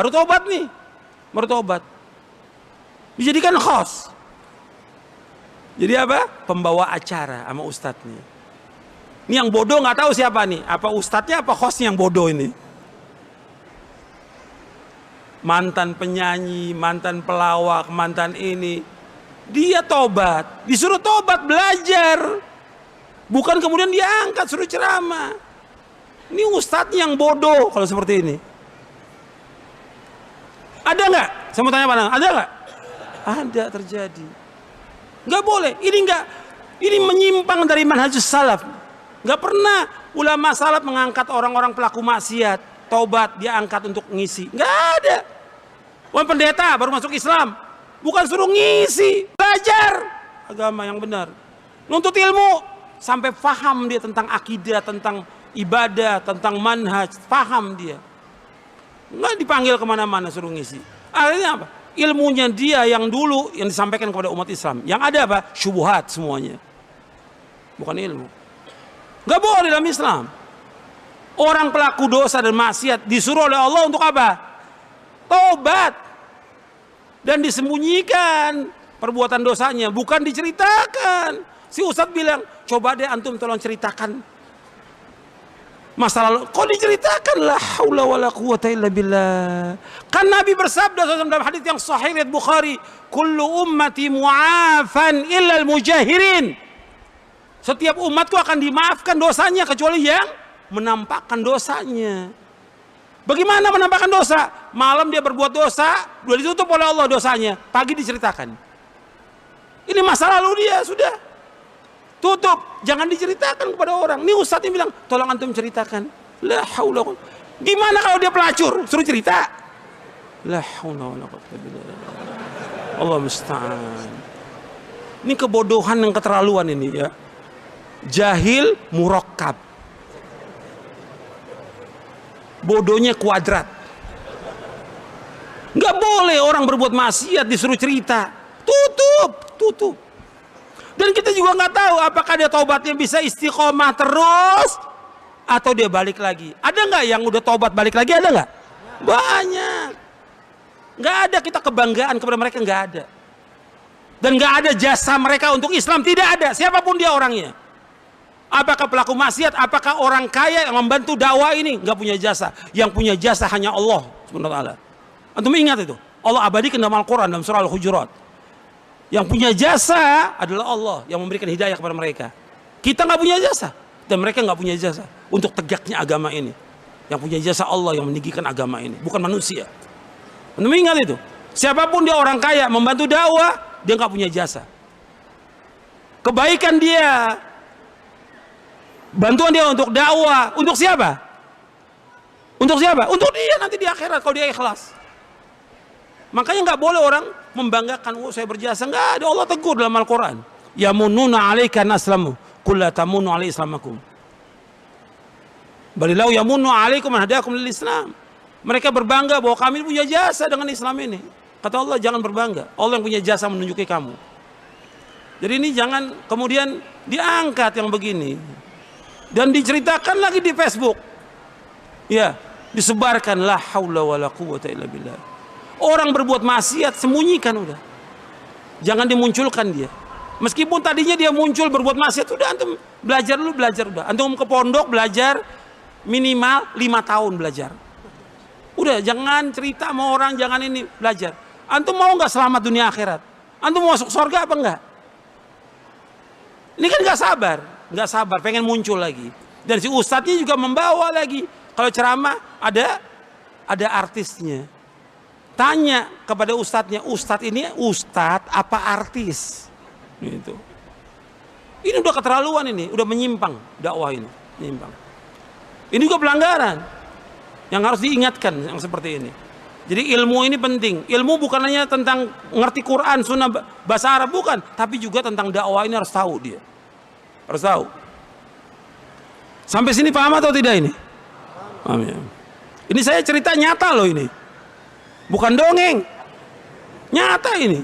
Baru tobat nih, baru tobat. Dijadikan host. Jadi apa? Pembawa acara sama ustadz nih. Ini yang bodoh nggak tahu siapa nih. Apa ustadznya apa hostnya yang bodoh ini? Mantan penyanyi, mantan pelawak, mantan ini. Dia tobat, disuruh tobat belajar. Bukan kemudian dia angkat suruh ceramah. Ini ustadznya yang bodoh kalau seperti ini. Ada nggak? Saya mau tanya Pak Nang, ada nggak? Ada terjadi. Nggak boleh. Ini menyimpang dari manhajus salaf. Nggak pernah ulama salaf mengangkat orang-orang pelaku maksiat, tobat dia angkat untuk ngisi. Nggak ada. Wah, pendeta baru masuk Islam, bukan suruh ngisi, belajar agama yang benar, nuntut ilmu sampai paham dia tentang akidah, tentang ibadah, tentang manhaj, paham dia. Nggak dipanggil kemana-mana suruh ngisi. Akhirnya apa? Ilmunya dia yang dulu yang disampaikan kepada umat Islam. Yang ada apa? Syubhat semuanya. Bukan ilmu. Nggak boleh dalam Islam. Orang pelaku dosa dan maksiat disuruh oleh Allah untuk apa? Tobat. Dan disembunyikan perbuatan dosanya. Bukan diceritakan. Si Ustadz bilang, coba deh antum tolong ceritakan masa lalu. Kok diceritakan? La haula wala quwata illa billah. Kan Nabi bersabda dalam hadis yang sahih riwayat Bukhari, kullu ummati mu'afan illa al-mujahirin. Setiap umatku akan dimaafkan dosanya kecuali yang menampakkan dosanya. Bagaimana menampakkan dosa? Malam dia berbuat dosa, sudah ditutup oleh Allah dosanya. Pagi diceritakan. Ini masa lalu dia sudah. Tutup, jangan diceritakan kepada orang. Ini ustadznya bilang, tolong antum ceritakan. La haula. Gimana kalau dia pelacur? Suruh cerita. La haula wala quwwata illa billah. Allah musta'an. Ini kebodohan yang keterlaluan ini ya. Jahil murakkab. Bodohnya kuadrat. Nggak boleh orang berbuat maksiat disuruh cerita. Tutup. Dan kita juga nggak tahu apakah dia taubatnya bisa istiqomah terus atau dia balik lagi. Ada nggak yang udah taubat balik lagi? Ada nggak? Banyak. Nggak ada kita kebanggaan kepada mereka, nggak ada. Dan nggak ada jasa mereka untuk Islam, tidak ada. Siapapun dia orangnya. Apakah pelaku maksiat? Apakah orang kaya yang membantu dakwah ini? Nggak punya jasa. Yang punya jasa hanya Allah Subhanahu wa taala. Antum ingat itu? Allah abadikan dalam Al-Quran dalam surah Al-Hujurat. Yang punya jasa adalah Allah yang memberikan hidayah kepada mereka. Kita nggak punya jasa dan mereka nggak punya jasa untuk tegaknya agama ini. Yang punya jasa Allah yang meninggikan agama ini, bukan manusia. Anda ingat itu? Siapapun dia orang kaya membantu dakwah, dia nggak punya jasa. Kebaikan dia, bantuan dia untuk dakwah, untuk siapa? Untuk siapa? Untuk dia nanti di akhirat kalau dia ikhlas. Makanya nggak boleh orang membanggakan, oh saya berjasa. Nggak ada, Allah tegur dalam Al-Quran. Yamununa alaika naslamu kulla tamunu alai islamakum. Balilau yamunu alaikum an hadakum lil Islam. Mereka berbangga bahwa kami punya jasa dengan Islam ini. Kata Allah, jangan berbangga. Allah yang punya jasa menunjuki kamu. Jadi ini jangan kemudian diangkat yang begini. Dan diceritakan lagi di Facebook. Ya, disebarkan la haula wala quwwata illa billah. Orang berbuat maksiat sembunyikan udah. Jangan dimunculkan dia. Meskipun tadinya dia muncul berbuat maksiat, udah antum belajar dulu, belajar udah. Antum ke pondok belajar minimal 5 tahun belajar. Udah, jangan cerita sama orang, jangan ini, belajar. Antum mau nggak selamat dunia akhirat? Antum mau masuk surga apa enggak? Ini kan nggak sabar, pengen muncul lagi. Dan si ustadznya juga membawa lagi. Kalau ceramah ada artisnya. Tanya kepada ustadznya, ustadz ini ustadz apa artis? Gitu. Ini udah keterlaluan ini, udah menyimpang dakwah ini, menyimpang. Ini juga pelanggaran yang harus diingatkan yang seperti ini. Jadi ilmu ini penting. Ilmu bukan hanya tentang ngerti Quran, sunnah, bahasa Arab, bukan, tapi juga tentang dakwah ini harus tahu dia. Harus tahu. Sampai sini paham atau tidak ini? Paham ya. Ini saya cerita nyata loh ini. Bukan dongeng. Nyata ini.